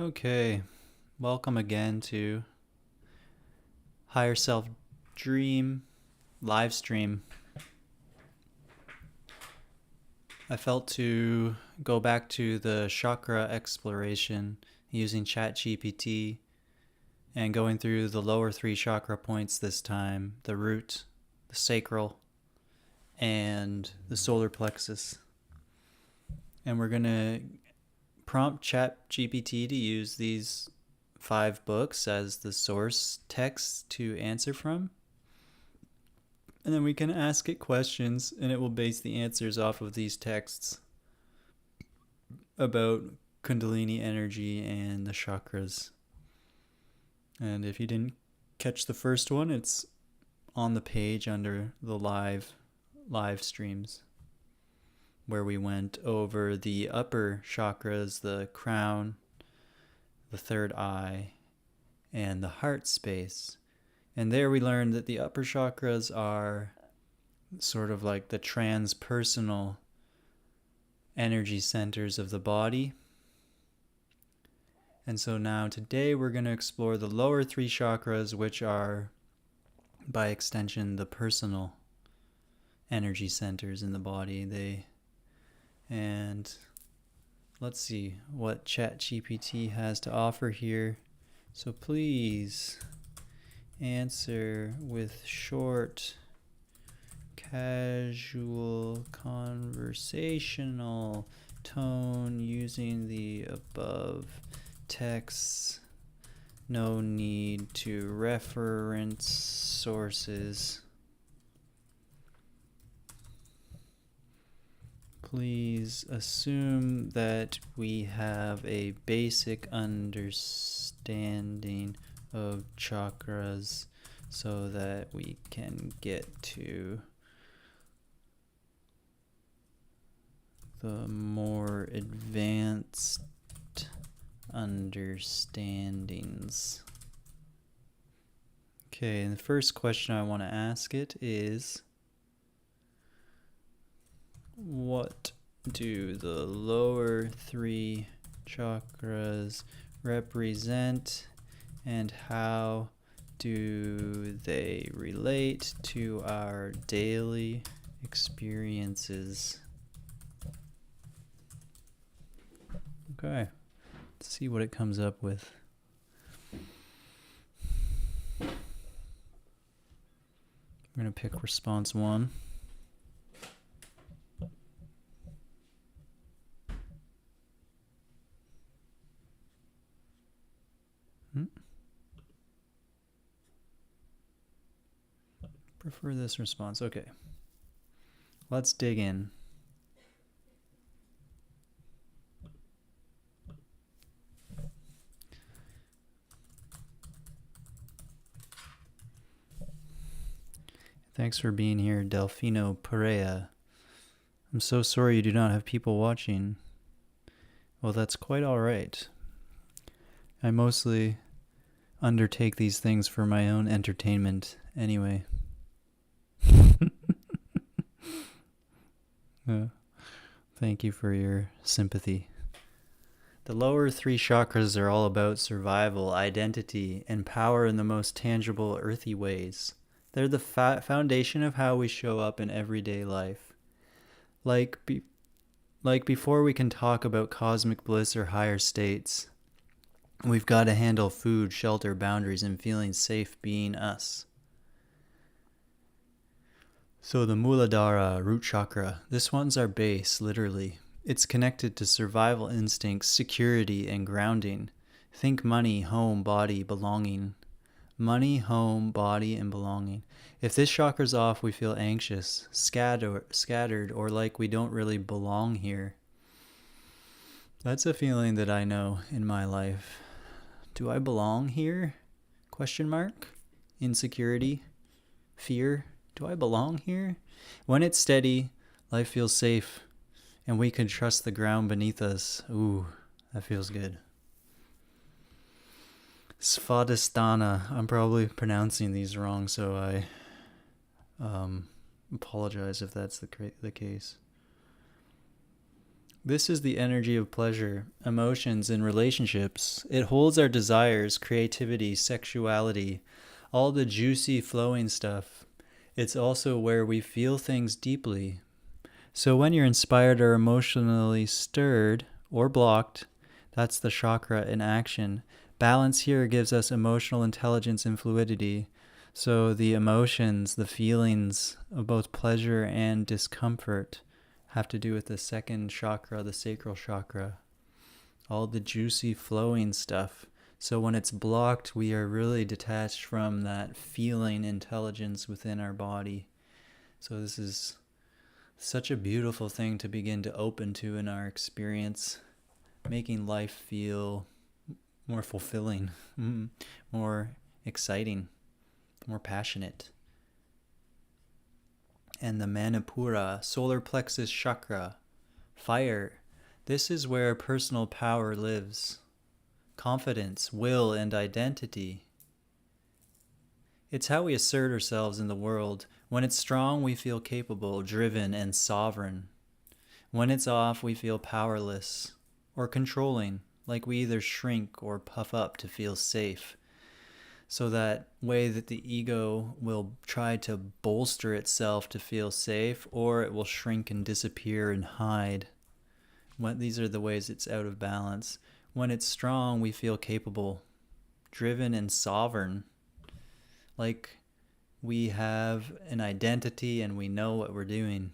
Okay, welcome again to Higher Self Dream live stream. I felt to go back to the chakra exploration using Chat GPT and going through the lower three chakra points this time, the root, the sacral, and the solar plexus. And we're going to prompt Chat GPT to use these 5 books as the source text to answer from. And then we can ask it questions and it will base the answers off of these texts about Kundalini energy and the chakras. And if you didn't catch the first one, it's on the page under the live streams, where we went over the upper chakras, the crown, the third eye, and the heart space. And there we learned that the upper chakras are sort of like the transpersonal energy centers of the body. And so now today we're going to explore the lower 3 chakras, which are by extension the personal energy centers in the body. And let's see what ChatGPT has to offer here. So please answer with short, casual, conversational tone using the above texts. No need to reference sources. Please assume that we have a basic understanding of chakras so that we can get to the more advanced understandings. Okay, and the first question I want to ask it is, what do the lower 3 chakras represent, and how do they relate to our daily experiences? Okay, let's see what it comes up with. I'm going to pick response 1. Prefer this response. Okay. Let's dig in. Thanks for being here, Delfino Perea. I'm so sorry you do not have people watching. Well, that's quite all right. I mostly undertake these things for my own entertainment anyway. Thank you for your sympathy. The lower 3 chakras are all about survival, identity, and power in the most tangible, earthy ways. They're the foundation of how we show up in everyday life. Like before we can talk about cosmic bliss or higher states, we've got to handle food, shelter, boundaries, and feeling safe being us. So the Muladhara, root chakra, this one's our base, literally. It's connected to survival instincts, security, and grounding. Think money, home, body, belonging. Money, home, body, and belonging. If this chakra's off, we feel anxious, scattered, or like we don't really belong here. That's a feeling that I know in my life. Do I belong here? Question mark? Insecurity? Fear? Do I belong here? When it's steady, life feels safe, and we can trust the ground beneath us. Ooh, that feels good. Svadhisthana. I'm probably pronouncing these wrong, so I apologize if that's the case. This is the energy of pleasure, emotions, and relationships. It holds our desires, creativity, sexuality, all the juicy, flowing stuff. It's also where we feel things deeply. So when you're inspired or emotionally stirred or blocked, that's the chakra in action. Balance here gives us emotional intelligence and fluidity. So the emotions, the feelings of both pleasure and discomfort have to do with the second chakra, the sacral chakra. All the juicy flowing stuff. So when it's blocked, we are really detached from that feeling intelligence within our body. So this is such a beautiful thing to begin to open to in our experience, making life feel more fulfilling, more exciting, more passionate. And the Manipura, Solar Plexus chakra, fire. This is where personal power lives. Confidence, will, and identity. It's how we assert ourselves in the world. When it's strong, we feel capable, driven, and sovereign. When it's off, we feel powerless or controlling, like we either shrink or puff up to feel safe. So that way that the ego will try to bolster itself to feel safe, or it will shrink and disappear and hide. These are the ways it's out of balance. When it's strong, we feel capable, driven, and sovereign. Like we have an identity and we know what we're doing.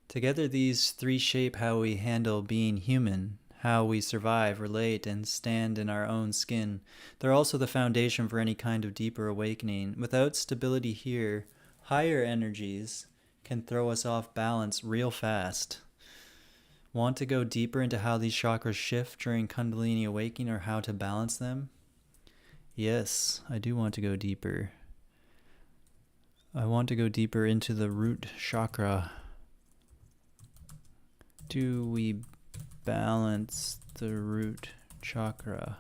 Together, these three shape how we handle being human, how we survive, relate, and stand in our own skin. They're also the foundation for any kind of deeper awakening. Without stability here, higher energies can throw us off balance real fast. Want to go deeper into how these chakras shift during Kundalini awakening or how to balance them? Yes, I do want to go deeper. I want to go deeper into the root chakra. Do we balance the root chakra?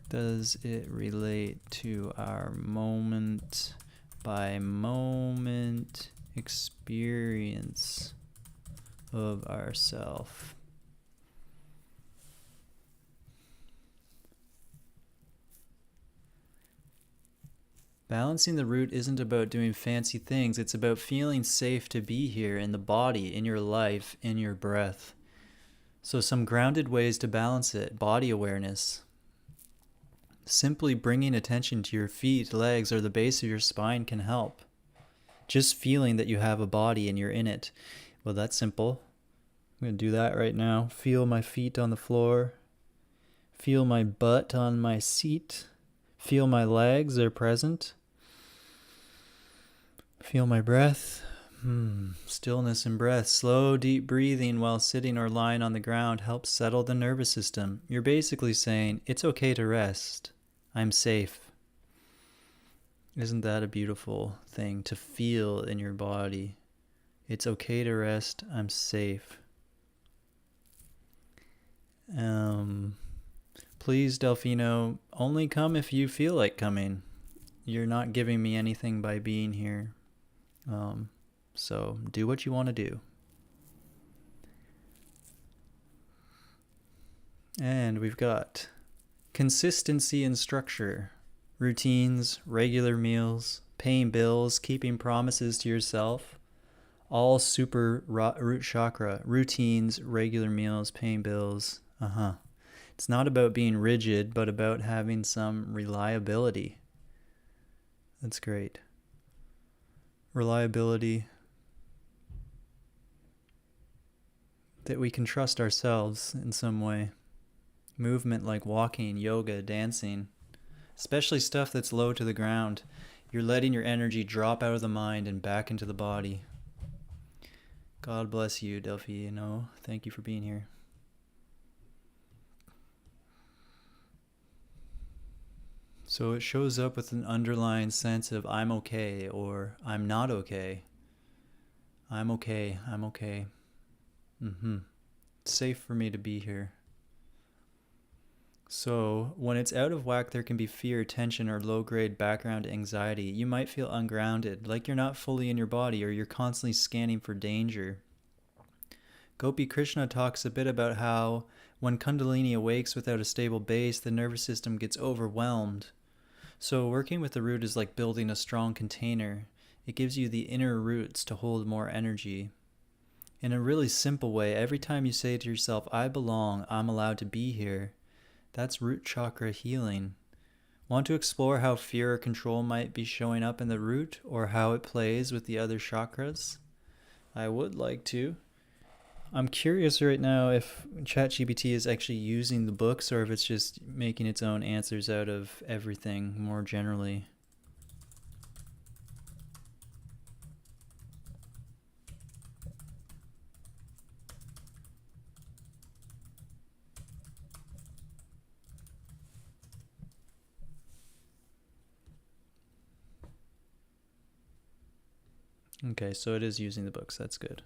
Does it relate to our moment by moment experience of ourself? Balancing the root isn't about doing fancy things. It's about feeling safe to be here in the body, in your life, in your breath. So some grounded ways to balance it: body awareness. Simply bringing attention to your feet, legs, or the base of your spine can help. Just feeling that you have a body and you're in it. Well, that's simple. I'm going to do that right now. Feel my feet on the floor. Feel my butt on my seat. Feel my legs, they're present. Feel my breath. Stillness and breath. Slow, deep breathing while sitting or lying on the ground helps settle the nervous system. You're basically saying, it's okay to rest. I'm safe. Isn't that a beautiful thing to feel in your body? It's okay to rest. I'm safe. Please, Delfino, only come if you feel like coming. You're not giving me anything by being here. So do what you want to do. And we've got consistency and structure, routines, regular meals, paying bills, keeping promises to yourself, all super root chakra, routines, regular meals, paying bills. It's not about being rigid, but about having some reliability. That's great. Reliability. That we can trust ourselves in some way. Movement like walking, yoga, dancing. Especially stuff that's low to the ground. You're letting your energy drop out of the mind and back into the body. God bless you, Delfino. Thank you for being here. So it shows up with an underlying sense of I'm okay or I'm not okay. I'm okay. I'm okay. It's safe for me to be here. So, when it's out of whack, there can be fear, tension, or low grade background anxiety. You might feel ungrounded, like you're not fully in your body, or you're constantly scanning for danger. Gopi Krishna talks a bit about how when Kundalini awakes without a stable base, the nervous system gets overwhelmed. So, working with the root is like building a strong container. It gives you the inner roots to hold more energy. In a really simple way, every time you say to yourself, I belong, I'm allowed to be here, that's root chakra healing. Want to explore how fear or control might be showing up in the root, or how it plays with the other chakras? I would like to. I'm curious right now if Chat GPT is actually using the books or if it's just making its own answers out of everything more generally. Okay, so it is using the books. That's good.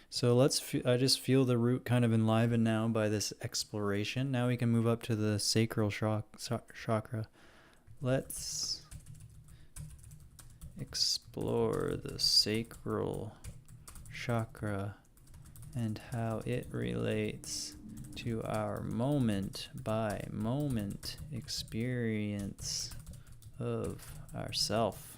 So I just feel the root kind of enlivened now by this exploration. Now we can move up to the sacral chakra. Let's explore the sacral chakra and how it relates to our moment by moment experience of ourself.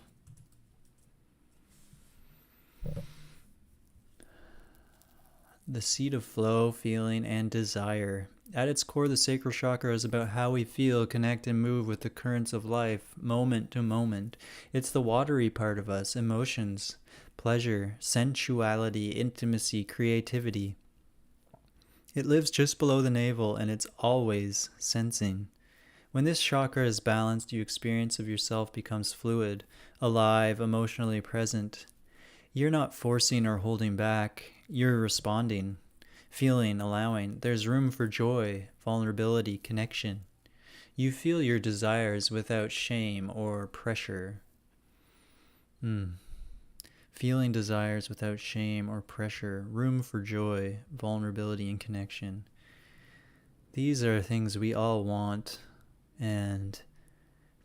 The seat of flow, feeling, and desire. At its core, the sacral chakra is about how we feel, connect, and move with the currents of life, moment to moment. It's the watery part of us, emotions, pleasure, sensuality, intimacy, creativity. It lives just below the navel, and it's always sensing. When this chakra is balanced, your experience of yourself becomes fluid, alive, emotionally present. You're not forcing or holding back. You're responding, feeling, allowing. There's room for joy, vulnerability, connection. You feel your desires without shame or pressure. Feeling desires without shame or pressure. Room for joy, vulnerability, and connection. These are things we all want, and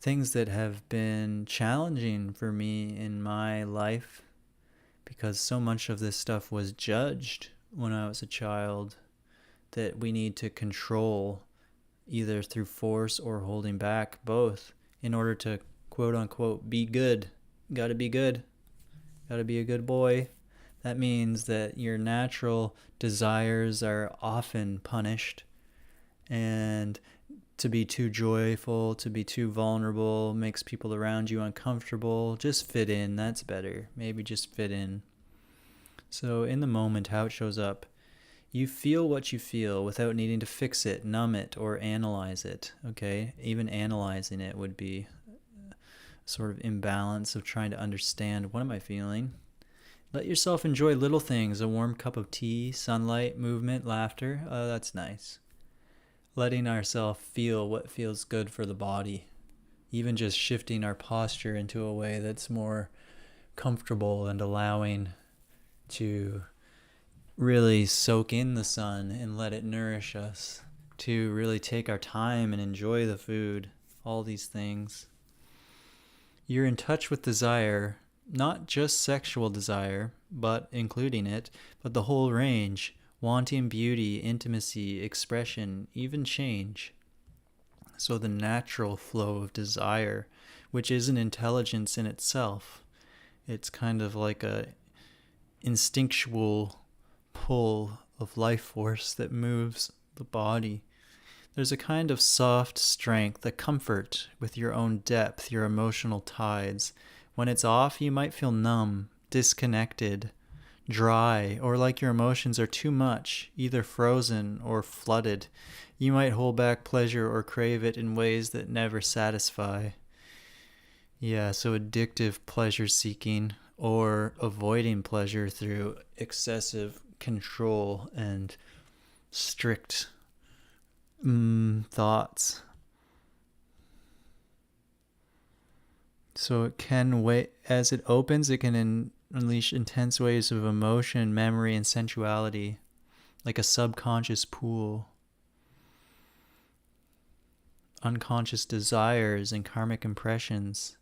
things that have been challenging for me in my life, because so much of this stuff was judged when I was a child that we need to control either through force or holding back, both, in order to quote unquote be good. Gotta be good. Gotta be a good boy. That means that your natural desires are often punished, and to be too joyful, to be too vulnerable makes people around you uncomfortable. Just fit in, that's better. Maybe just fit in. So in the moment, how it shows up, you feel what you feel without needing to fix it, numb it, or analyze it, okay? Even analyzing it would be a sort of imbalance of trying to understand, what am I feeling? Let yourself enjoy little things, a warm cup of tea, sunlight, movement, laughter. That's nice. Letting ourselves feel what feels good for the body. Even just shifting our posture into a way that's more comfortable and allowing to really soak in the sun and let it nourish us. To really take our time and enjoy the food. All these things. You're in touch with desire, not just sexual desire, but including it, but the whole range. Wanting beauty, intimacy, expression, even change. So the natural flow of desire, which is an intelligence in itself. It's kind of like a instinctual pull of life force that moves the body. There's a kind of soft strength, a comfort with your own depth, your emotional tides. When it's off, you might feel numb, disconnected, dry, or like your emotions are too much, either frozen or flooded. You might hold back pleasure or crave it in ways that never satisfy. Yeah, so addictive pleasure seeking or avoiding pleasure through excessive control and strict thoughts. So it can as it opens, it can unleash intense waves of emotion, memory, and sensuality, like a subconscious pool. unconscious desires and karmic impressions.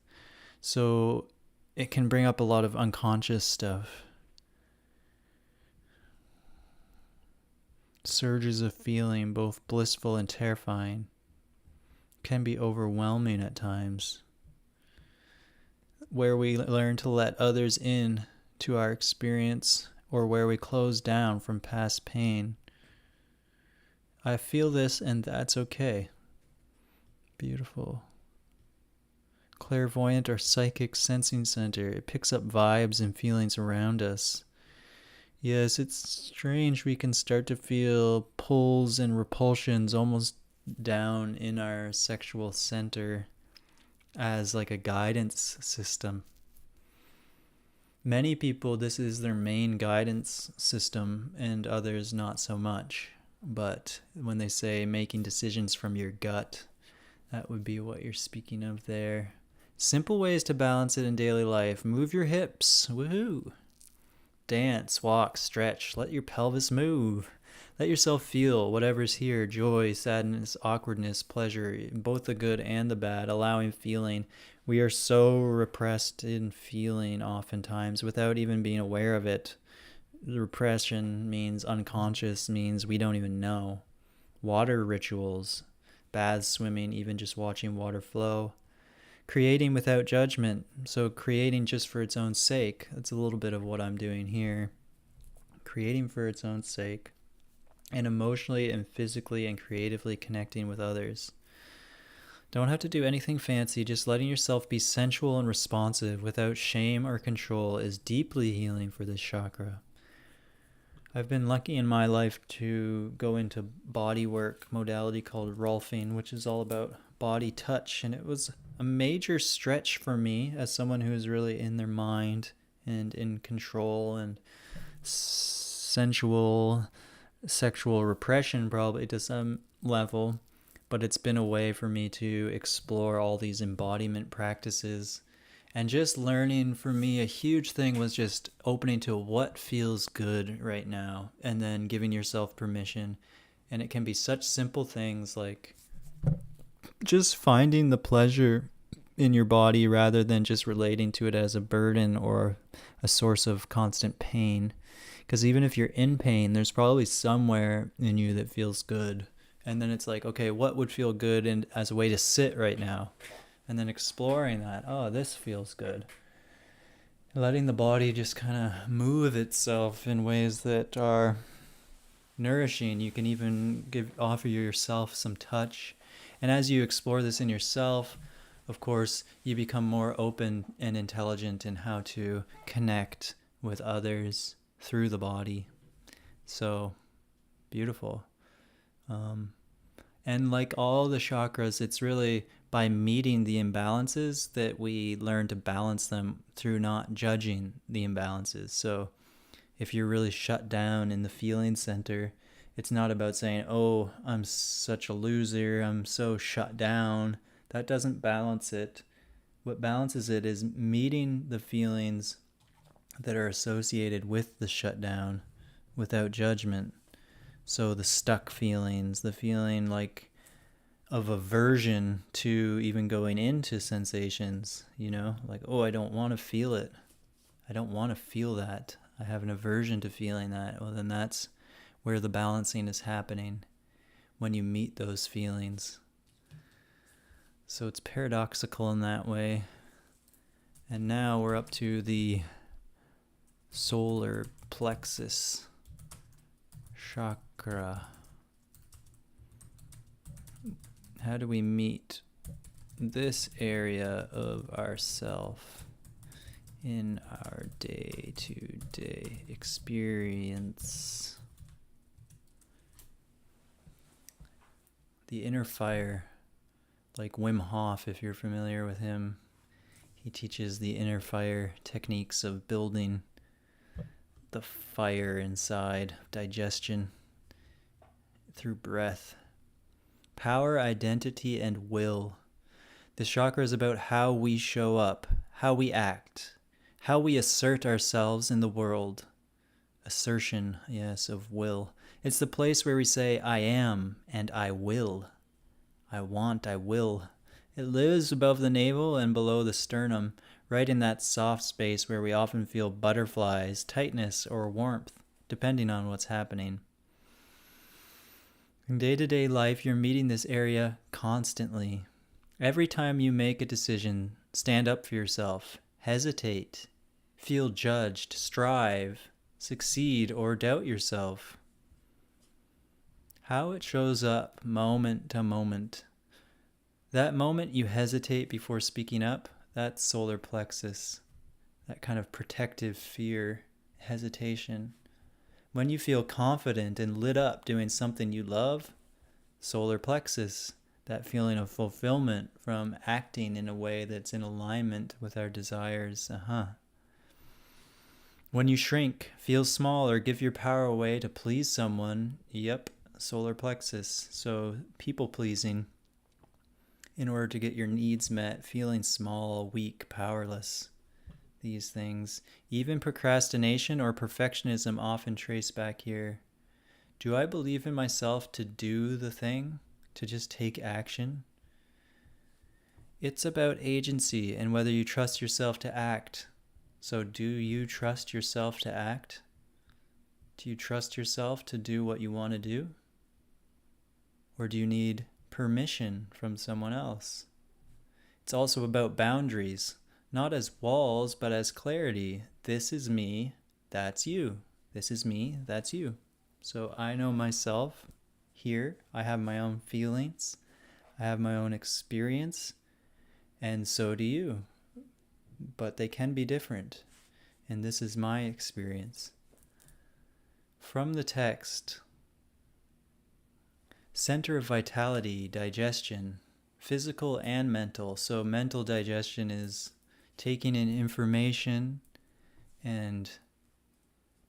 So it can bring up a lot of unconscious stuff. Surges of feeling, both blissful and terrifying, can be overwhelming at times, where we learn to let others in to our experience or where we close down from past pain. I feel this and that's okay. Beautiful. Clairvoyant or psychic sensing center. It picks up vibes and feelings around us. Yes, it's strange. We can start to feel pulls and repulsions almost down in our sexual center as like a guidance system. Many people, this is their main guidance system, and others not so much. But when they say making decisions from your gut, that would be what you're speaking of there. Simple ways to balance it in daily life. Move your hips. Woohoo! Dance, walk, stretch. Let your pelvis move. Let yourself feel whatever's here. Joy, sadness, awkwardness, pleasure, both the good and the bad. Allowing feeling. We are so repressed in feeling oftentimes without even being aware of it. The repression means unconscious, means we don't even know. Water rituals, baths, swimming, even just watching water flow. Creating without judgment, so creating just for its own sake. That's a little bit of what I'm doing here. Creating for its own sake, and emotionally and physically and creatively connecting with others. Don't have to do anything fancy, just letting yourself be sensual and responsive without shame or control is deeply healing for this chakra. I've been lucky in my life to go into body work modality called Rolfing, which is all about body touch, and it was a major stretch for me as someone who is really in their mind and in control and sensual, sexual repression probably to some level, but it's been a way for me to explore all these embodiment practices. And just learning, for me, a huge thing was just opening to what feels good right now and then giving yourself permission. And it can be such simple things like just finding the pleasure in your body rather than just relating to it as a burden or a source of constant pain. Because even if you're in pain, there's probably somewhere in you that feels good. And then it's like, okay, what would feel good and as a way to sit right now? And then exploring that, oh, this feels good. Letting the body just kind of move itself in ways that are nourishing. You can even offer yourself some touch. And as you explore this in yourself, of course, you become more open and intelligent in how to connect with others through the body. So, beautiful. And like all the chakras, it's really by meeting the imbalances that we learn to balance them through not judging the imbalances. So if you're really shut down in the feeling center, it's not about saying, oh, I'm such a loser, I'm so shut down. That doesn't balance it. What balances it is meeting the feelings that are associated with the shutdown without judgment. So the stuck feelings, the feeling like of aversion to even going into sensations, like, oh, I don't want to feel it. I don't want to feel that. I have an aversion to feeling that. Well, then that's where the balancing is happening, when you meet those feelings. So it's paradoxical in that way. And now we're up to the Solar Plexus chakra. How do we meet this area of ourself in our day-to-day experience? The inner fire, like Wim Hof, if you're familiar with him, he teaches the inner fire techniques of building the fire inside, digestion through breath. Power, identity, and will. This chakra is about how we show up, how we act, how we assert ourselves in the world. Assertion, yes, of will. It's the place where we say, I am and I will. I want, I will. It lives above the navel and below the sternum, right in that soft space where we often feel butterflies, tightness, or warmth, depending on what's happening. In day-to-day life, you're meeting this area constantly. Every time you make a decision, stand up for yourself, hesitate, feel judged, strive, succeed, or doubt yourself. How it shows up moment to moment. That moment you hesitate before speaking up, that's solar plexus. That kind of protective fear, hesitation. When you feel confident and lit up doing something you love, solar plexus, that feeling of fulfillment from acting in a way that's in alignment with our desires. When you shrink, feel small, or give your power away to please someone, yep, solar plexus. So people pleasing in order to get your needs met, feeling small, weak, powerless. These things, even procrastination or perfectionism, often trace back here. Do I believe in myself to do the thing, to just take action? It's about agency and whether you trust yourself to act. So do you trust yourself to act? Do you trust yourself to do what you want to do? Or do you need permission from someone else? It's also about boundaries, not as walls, but as clarity. This is me, that's you. This is me, that's you. So I know myself here. I have my own feelings. I have my own experience. And so do you. But they can be different. And this is my experience. From the text, center of vitality, digestion, physical and mental. So mental digestion is taking in information and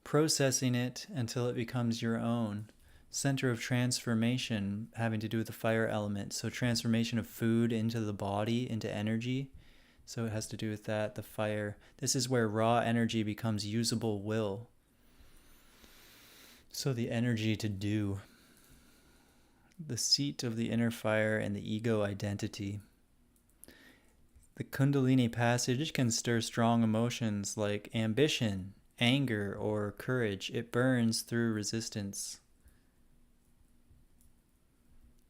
processing it until it becomes your own. Center of transformation, having to do with the fire element. So transformation of food into the body, into energy. So it has to do with that, the fire. This is where raw energy becomes usable will. So the energy to do. The seat of the inner fire and the ego identity. The Kundalini passage can stir strong emotions like ambition, anger, or courage. It burns through resistance.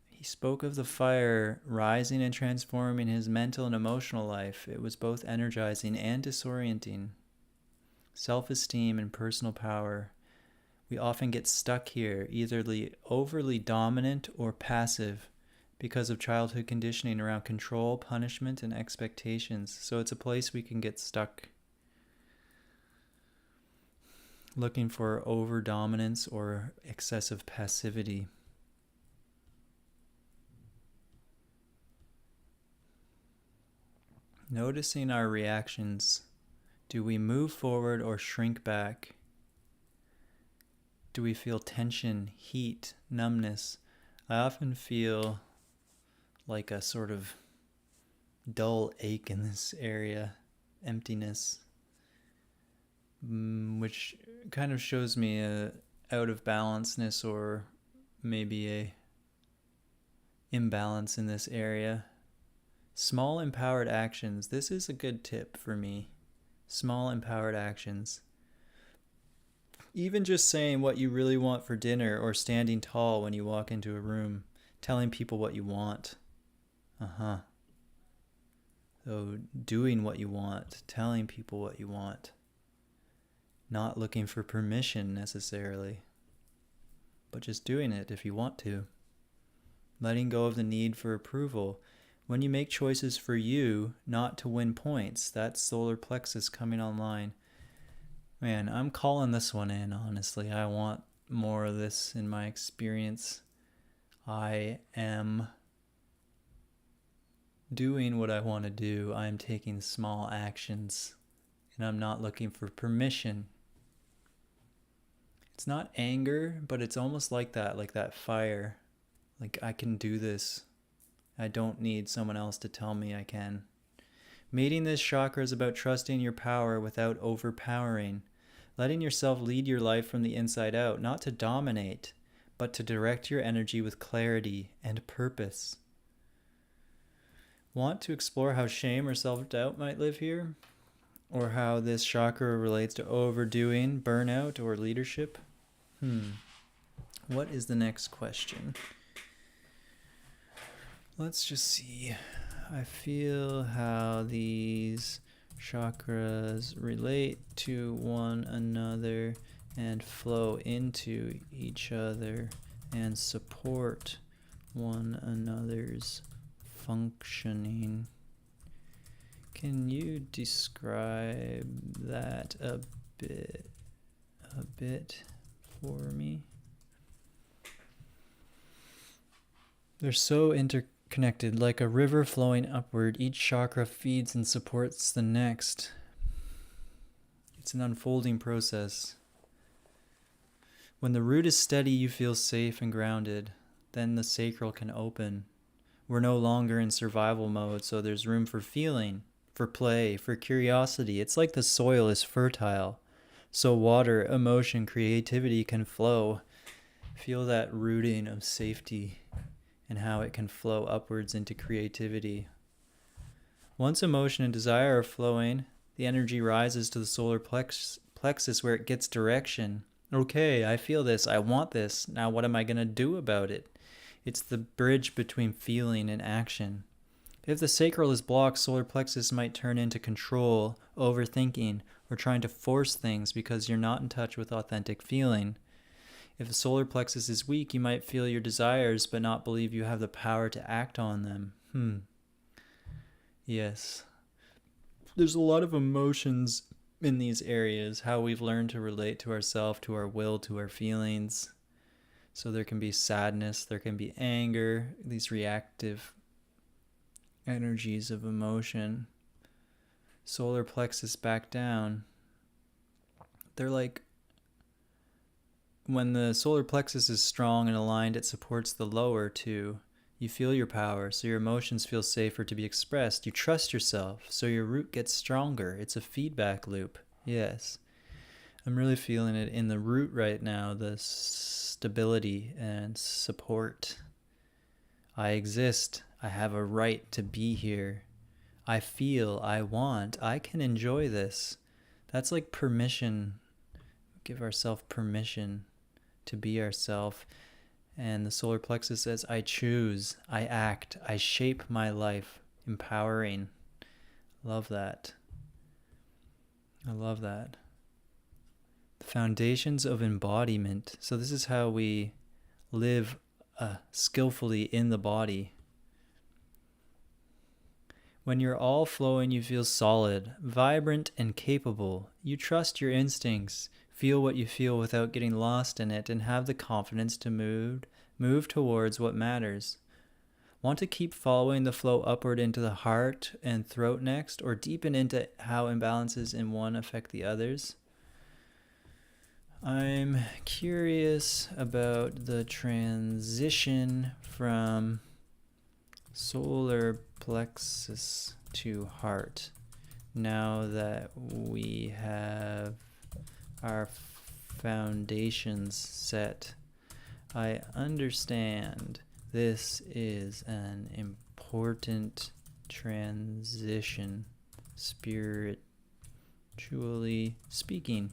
He spoke of the fire rising and transforming his mental and emotional life. It was both energizing and disorienting. Self-esteem and personal power. We often get stuck here, either overly dominant or passive, because of childhood conditioning around control, punishment, and expectations. So it's a place we can get stuck. Looking for over-dominance or excessive passivity. Noticing our reactions. Do we move forward or shrink back? Do we feel tension, heat, numbness? I often feel like a sort of dull ache in this area, emptiness, which kind of shows me a out of balanceness or maybe a imbalance in this area. Small empowered actions. This is a good tip for me. Small empowered actions. Even just saying what you really want for dinner or standing tall when you walk into a room. Telling people what you want. So doing what you want. Telling people what you want. Not looking for permission necessarily. But just doing it if you want to. Letting go of the need for approval. When you make choices for you, not to win points, that's solar plexus coming online. Man, I'm calling this one in, honestly. I want more of this in my experience. I am doing what I want to do. I'm taking small actions, and I'm not looking for permission. It's not anger, but it's almost like that fire. Like, I can do this. I don't need someone else to tell me I can. Meeting this chakra is about trusting your power without overpowering. Letting yourself lead your life from the inside out, not to dominate, but to direct your energy with clarity and purpose. Want to explore how shame or self-doubt might live here? Or how this chakra relates to overdoing, burnout, or leadership? What is the next question? Let's just see. I feel how these chakras relate to one another and flow into each other and support one another's functioning. Can you describe that a bit for me? They're so interconnected, like a river flowing upward. Each chakra feeds and supports the next. It's an unfolding process. When the root is steady, you feel safe and grounded. Then the sacral can open. We're no longer in survival mode, so there's room for feeling, for play, for curiosity. It's like the soil is fertile, so water, emotion, creativity can flow. Feel that rooting of safety and how it can flow upwards into creativity. Once emotion and desire are flowing, the energy rises to the solar plexus where it gets direction. Okay, I feel this, I want this, now what am I going to do about it? It's the bridge between feeling and action. If the sacral is blocked, solar plexus might turn into control, overthinking, or trying to force things because you're not in touch with authentic feeling. If the solar plexus is weak, you might feel your desires but not believe you have the power to act on them. Yes. There's a lot of emotions in these areas, how we've learned to relate to ourselves, to our will, to our feelings. So there can be sadness, there can be anger, these reactive energies of emotion. Solar plexus back down. They're like, when the solar plexus is strong and aligned, it supports the lower too. You feel your power, so your emotions feel safer to be expressed. You trust yourself, so your root gets stronger. It's a feedback loop. Yes. I'm really feeling it in the root right now, the stability and support. I exist. I have a right to be here. I feel, I want, I can enjoy this. That's like permission. Give ourselves permission to be ourselves. And the solar plexus says, I choose, I act, I shape my life. Empowering. Love that. I love that. The foundations of embodiment. So this is how we live skillfully in the body. When you're all flowing, you feel solid, vibrant, and capable. You trust your instincts, feel what you feel without getting lost in it, and have the confidence to move towards what matters. Want to keep following the flow upward into the heart and throat next, or deepen into how imbalances in one affect the others? I'm curious about the transition from solar plexus to heart. Now that we have our foundations set, I understand this is an important transition, spiritually speaking.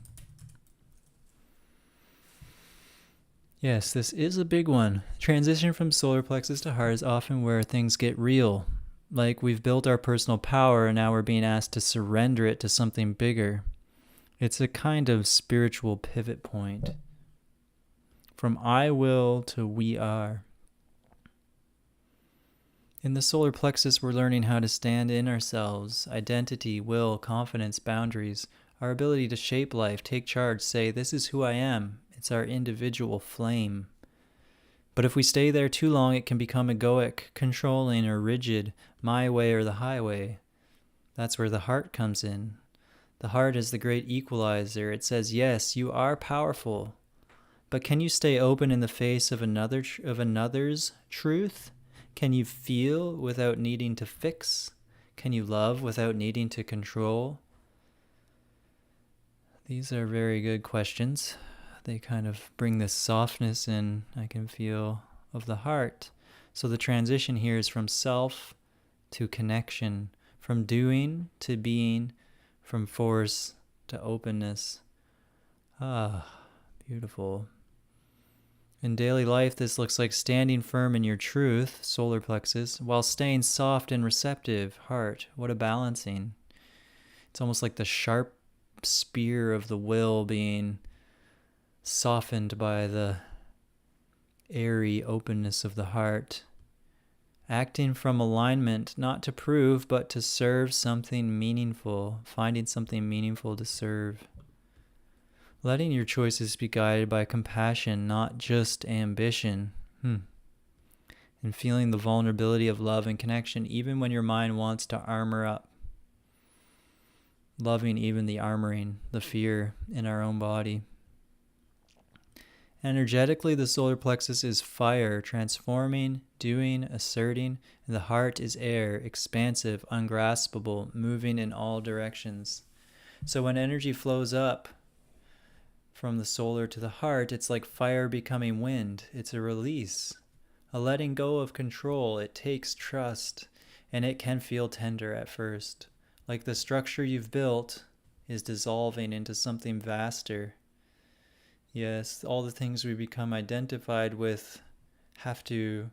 Yes, this is a big one. Transition from solar plexus to heart is often where things get real. Like we've built our personal power and now we're being asked to surrender it to something bigger. It's a kind of spiritual pivot point. From I will to we are. In the solar plexus, we're learning how to stand in ourselves, identity, will, confidence, boundaries, our ability to shape life, take charge, say, this is who I am. It's our individual flame. But if we stay there too long, it can become egoic, controlling, or rigid, my way or the highway. That's where the heart comes in. The heart is the great equalizer. It says, yes, you are powerful. But can you stay open in the face of another's truth? Can you feel without needing to fix? Can you love without needing to control? These are very good questions. They kind of bring this softness in, I can feel, of the heart. So the transition here is from self to connection, from doing to being, from force to openness. Ah, beautiful. In daily life, this looks like standing firm in your truth, solar plexus, while staying soft and receptive, heart. What a balancing. It's almost like the sharp spear of the will being softened by the airy openness of the heart. Acting from alignment, not to prove, but to serve something meaningful, finding something meaningful to serve. Letting your choices be guided by compassion, not just ambition. And feeling the vulnerability of love and connection, even when your mind wants to armor up. Loving even the armoring, the fear in our own body. Energetically, the solar plexus is fire, transforming, doing, asserting, and the heart is air, expansive, ungraspable, moving in all directions. So when energy flows up from the solar to the heart, it's like fire becoming wind. It's a release, a letting go of control. It takes trust, and it can feel tender at first, like the structure you've built is dissolving into something vaster. Yes, all the things we become identified with have to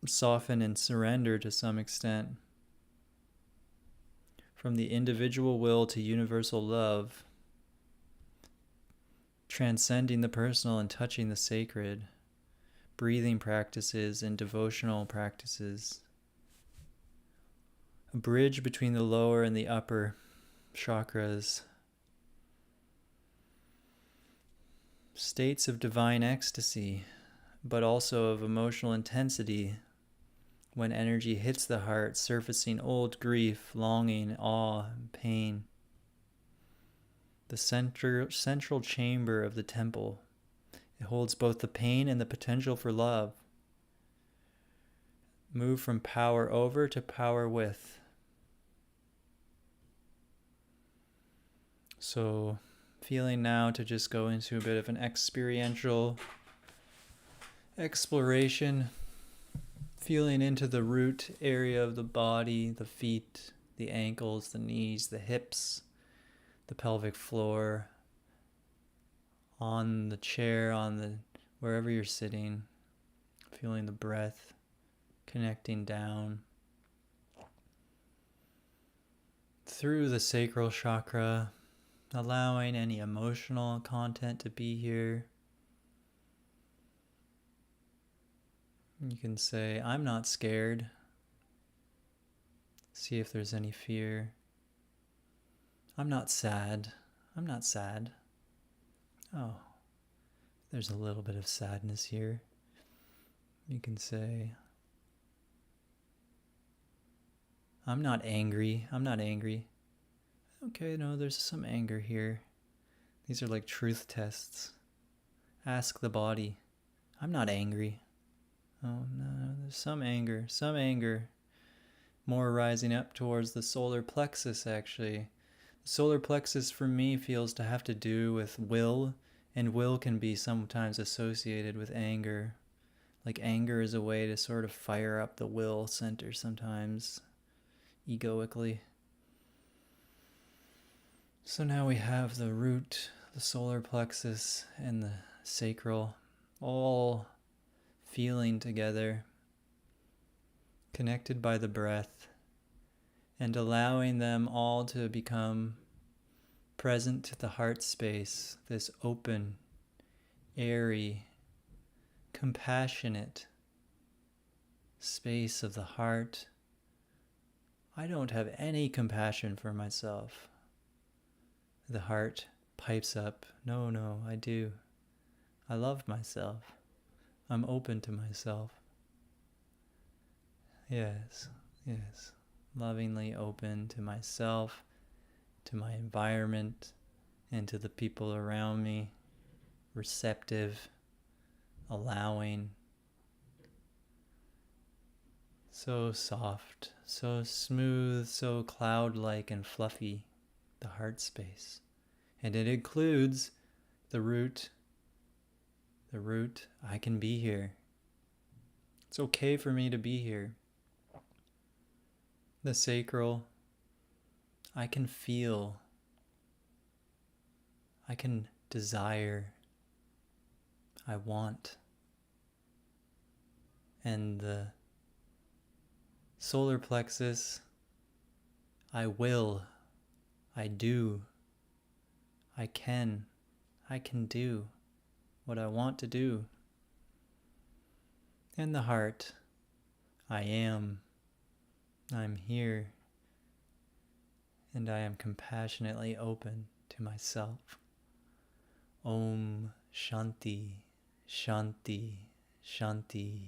soften and surrender to some extent. From the individual will to universal love, transcending the personal and touching the sacred, breathing practices and devotional practices. A bridge between the lower and the upper chakras. States of divine ecstasy, but also of emotional intensity when energy hits the heart, surfacing old grief, longing, awe, and pain. The central chamber of the temple. It holds both the pain and the potential for love. Move from power over to power with. So, feeling now to just go into a bit of an experiential exploration, feeling into the root area of the body, the feet, the ankles, the knees, the hips, the pelvic floor, on the chair, wherever you're sitting, feeling the breath connecting down through the sacral chakra, allowing any emotional content to be here. You can say, I'm not scared. See if there's any fear. I'm not sad. I'm not sad. Oh, there's a little bit of sadness here. You can say, I'm not angry. I'm not angry. Okay, no, there's some anger here. These are like truth tests. Ask the body, I'm not angry. Oh no, there's some anger. More rising up towards the solar plexus, actually. The solar plexus for me feels to have to do with will, and will can be sometimes associated with anger. Like anger is a way to sort of fire up the will center sometimes, egoically. So now we have the root, the solar plexus, and the sacral all feeling together, connected by the breath, and allowing them all to become present to the heart space, this open, airy, compassionate space of the heart. I don't have any compassion for myself. The heart pipes up, no, I do. I love myself. I'm open to myself. Yes, lovingly open to myself, to my environment, and to the people around me. Receptive, allowing. So soft, so smooth, so cloud-like and fluffy, the heart space. And it includes the root. The root, I can be here. It's okay for me to be here. the sacral. I can feel, I can desire, I want. And the solar plexus, I will, I do, I can do what I want to do. And the heart, I am, I'm here, and I am compassionately open to myself. Om Shanti, Shanti, Shanti.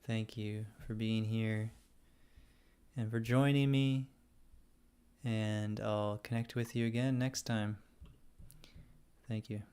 Thank you for being here and for joining me, and I'll connect with you again next time. Thank you.